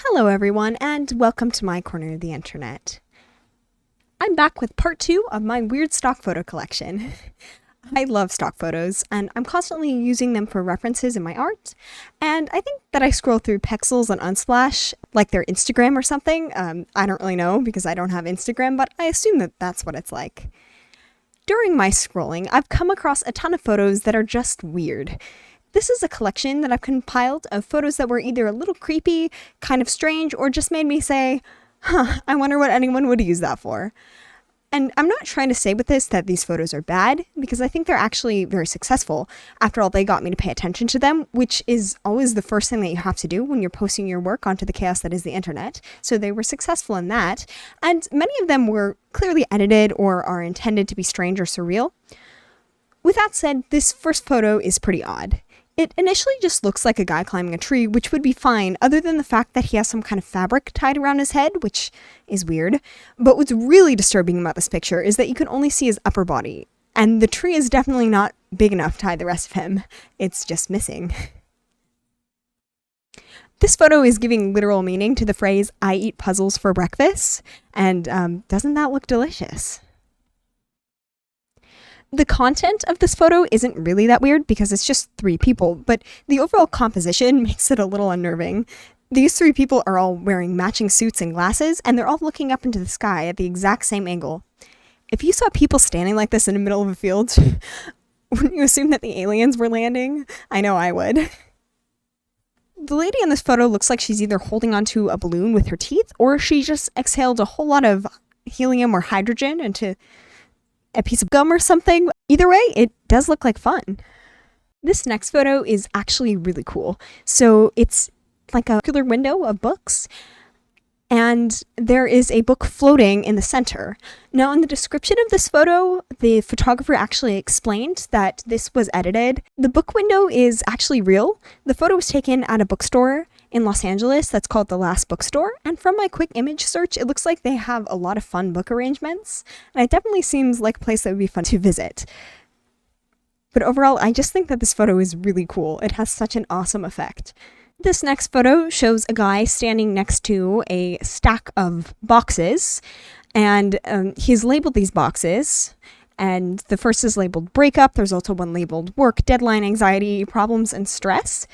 Hello everyone, and welcome to my corner of the internet. I'm back with part 2 of my weird stock photo collection. I love stock photos, and I'm constantly using them for references in my art, and I think that I scroll through Pexels and Unsplash like they're Instagram or something. I don't really know because I don't have Instagram, but I assume that that's what it's like. During my scrolling, I've come across a ton of photos that are just weird. This is a collection that I've compiled of photos that were either a little creepy, kind of strange, or just made me say, I wonder what anyone would use that for. And I'm not trying to say with this that these photos are bad, because I think they're actually very successful. After all, they got me to pay attention to them, which is always the first thing that you have to do when you're posting your work onto the chaos that is the internet. So they were successful in that, and many of them were clearly edited or are intended to be strange or surreal. With that said, this first photo is pretty odd. It initially just looks like a guy climbing a tree, which would be fine, other than the fact that he has some kind of fabric tied around his head, which is weird. But what's really disturbing about this picture is that you can only see his upper body, and the tree is definitely not big enough to hide the rest of him. It's just missing. This photo is giving literal meaning to the phrase, "I eat puzzles for breakfast," and doesn't that look delicious? The content of this photo isn't really that weird because it's just 3 people, but the overall composition makes it a little unnerving. These 3 people are all wearing matching suits and glasses, and they're all looking up into the sky at the exact same angle. If you saw people standing like this in the middle of a field, wouldn't you assume that the aliens were landing? I know I would. The lady in this photo looks like she's either holding onto a balloon with her teeth, or she just exhaled a whole lot of helium or hydrogen into a piece of gum or something. Either way, it does look like fun. This next photo is actually really cool. So it's like a circular window of books, and there is a book floating in the center. Now, in the description of this photo, the photographer actually explained that this was edited. The book window is actually real. The photo was taken at a bookstore in Los Angeles that's called The Last Bookstore, and from my quick image search, it looks like they have a lot of fun book arrangements, and it definitely seems like a place that would be fun to visit. But overall, I just think that this photo is really cool. It has such an awesome effect. This next photo shows a guy standing next to a stack of boxes, and he's labeled these boxes, and the first is labeled breakup. There's also one labeled work, deadline, anxiety, problems, and stress.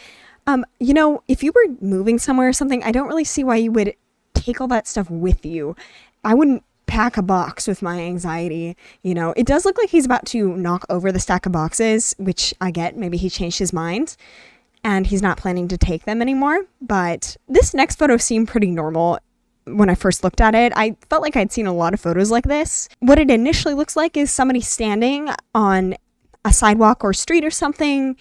If you were moving somewhere or something, I don't really see why you would take all that stuff with you. I wouldn't pack a box with my anxiety. It does look like he's about to knock over the stack of boxes, which I get. Maybe he changed his mind and he's not planning to take them anymore. But this next photo seemed pretty normal. When I first looked at it, I felt like I'd seen a lot of photos like this. What it initially looks like is somebody standing on a sidewalk or street or something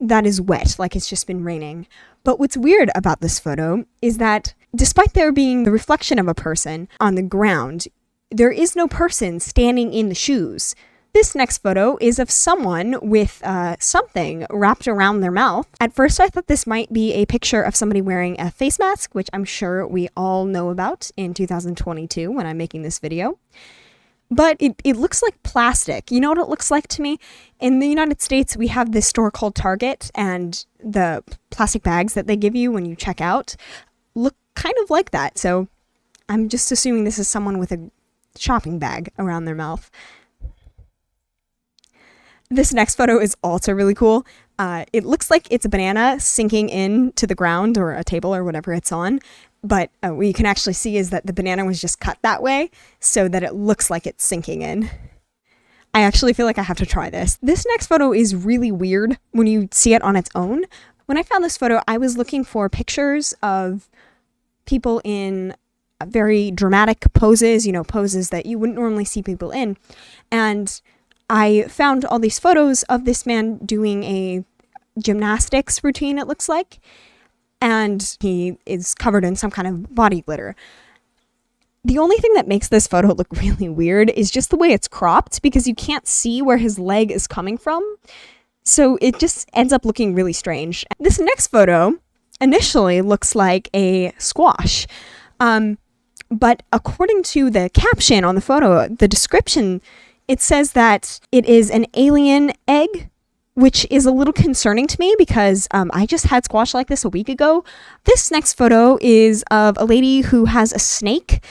that is wet, like it's just been raining. But what's weird about this photo is that despite there being the reflection of a person on the ground, there is no person standing in the shoes. This next photo is of someone with something wrapped around their mouth. At first, I thought this might be a picture of somebody wearing a face mask, which I'm sure we all know about in 2022 when I'm making this video. But it looks like plastic. You know what it looks like to me? In the United States, we have this store called Target, and the plastic bags that they give you when you check out look kind of like that. So I'm just assuming this is someone with a shopping bag around their mouth. This next photo is also really cool. It looks like it's a banana sinking into the ground or a table or whatever it's on. But what you can actually see is that the banana was just cut that way so that it looks like it's sinking in. I actually feel like I have to try this. This next photo is really weird when you see it on its own. When I found this photo, I was looking for pictures of people in very dramatic poses, poses that you wouldn't normally see people in. And I found all these photos of this man doing a gymnastics routine, it looks like. And he is covered in some kind of body glitter. The only thing that makes this photo look really weird is just the way it's cropped, because you can't see where his leg is coming from. So it just ends up looking really strange. This next photo initially looks like a squash. But according to the caption on the photo, the description, it says that it is an alien egg which is a little concerning to me because I just had squash like this a week ago. This next photo is of a lady who has a snake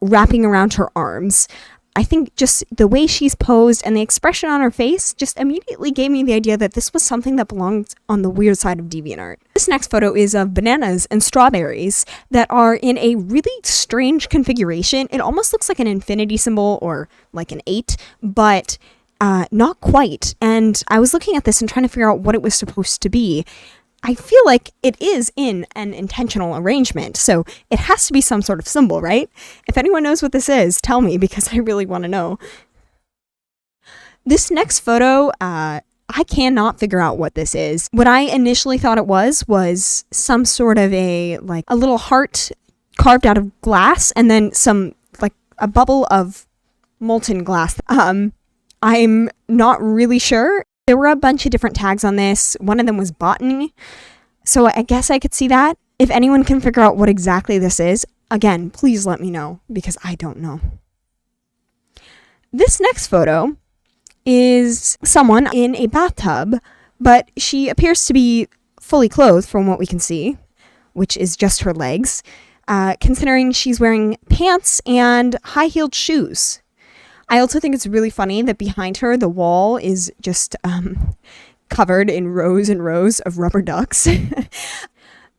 wrapping around her arms. I think just the way she's posed and the expression on her face just immediately gave me the idea that this was something that belonged on the weird side of DeviantArt. This next photo is of bananas and strawberries that are in a really strange configuration. It almost looks like an infinity symbol or like an 8, but not quite. And I was looking at this and trying to figure out what it was supposed to be. I feel like it is in an intentional arrangement, so it has to be some sort of symbol, right? If anyone knows what this is, tell me, because I really want to know. This next photo, I cannot figure out what this is. What I initially thought it was some sort of a little heart carved out of glass, and then a bubble of molten glass. I'm not really sure. There were a bunch of different tags on this. One of them was botany. So I guess I could see that. If anyone can figure out what exactly this is, again, please let me know because I don't know. This next photo is someone in a bathtub, but she appears to be fully clothed from what we can see, which is just her legs, considering she's wearing pants and high-heeled shoes. I also think it's really funny that behind her, the wall is just covered in rows and rows of rubber ducks.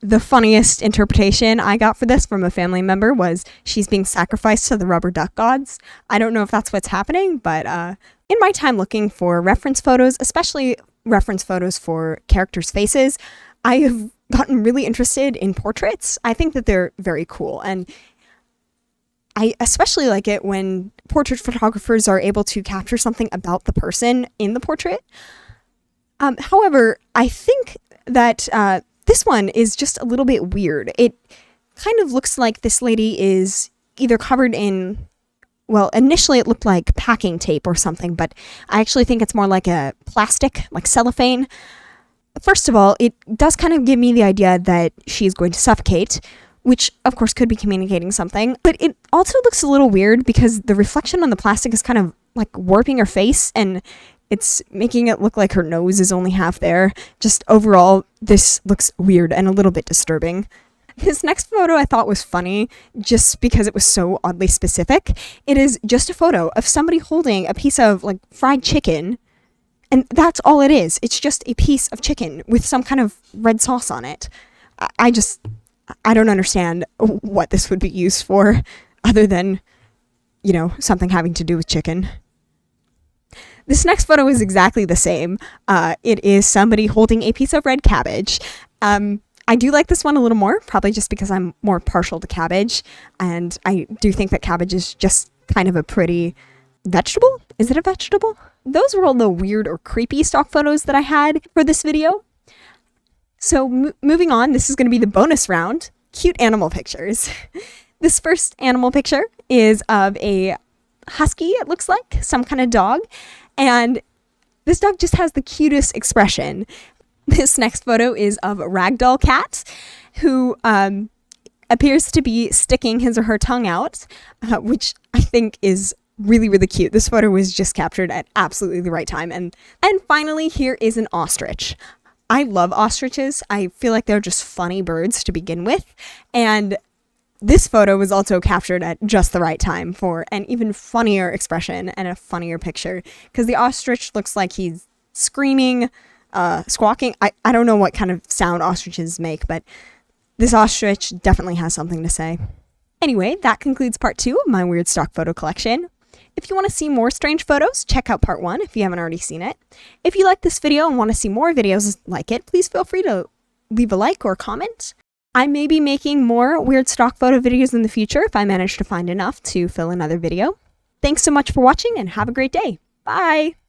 The funniest interpretation I got for this from a family member was she's being sacrificed to the rubber duck gods. I don't know if that's what's happening, but in my time looking for reference photos, especially reference photos for characters' faces, I have gotten really interested in portraits. I think that they're very cool, and I especially like it when portrait photographers are able to capture something about the person in the portrait. However, I think that this one is just a little bit weird. It kind of looks like this lady is either covered in, well, initially it looked like packing tape or something, but I actually think it's more like a plastic, like cellophane. First of all, it does kind of give me the idea that she's going to suffocate, which of course could be communicating something, but it also looks a little weird because the reflection on the plastic is kind of like warping her face and it's making it look like her nose is only half there. Just overall, this looks weird and a little bit disturbing. This next photo I thought was funny just because it was so oddly specific. It is just a photo of somebody holding a piece of fried chicken, and that's all it is. It's just a piece of chicken with some kind of red sauce on it. I don't understand what this would be used for other than, something having to do with chicken. This next photo is exactly the same. It is somebody holding a piece of red cabbage. I do like this one a little more, probably just because I'm more partial to cabbage. And I do think that cabbage is just kind of a pretty vegetable. Is it a vegetable? Those were all the weird or creepy stock photos that I had for this video. So moving on, this is going to be the bonus round, cute animal pictures. This first animal picture is of a husky, it looks like, some kind of dog. And this dog just has the cutest expression. This next photo is of a ragdoll cat who appears to be sticking his or her tongue out, which I think is really, really cute. This photo was just captured at absolutely the right time. And finally, here is an ostrich. I love ostriches. I feel like they're just funny birds to begin with. And this photo was also captured at just the right time for an even funnier expression and a funnier picture. Because the ostrich looks like he's screaming, squawking. I don't know what kind of sound ostriches make, but this ostrich definitely has something to say. Anyway, that concludes part 2 of my weird stock photo collection. If you want to see more strange photos, check out part 1 if you haven't already seen it. If you like this video and want to see more videos like it, please feel free to leave a like or comment. I may be making more weird stock photo videos in the future if I manage to find enough to fill another video. Thanks so much for watching and have a great day. Bye!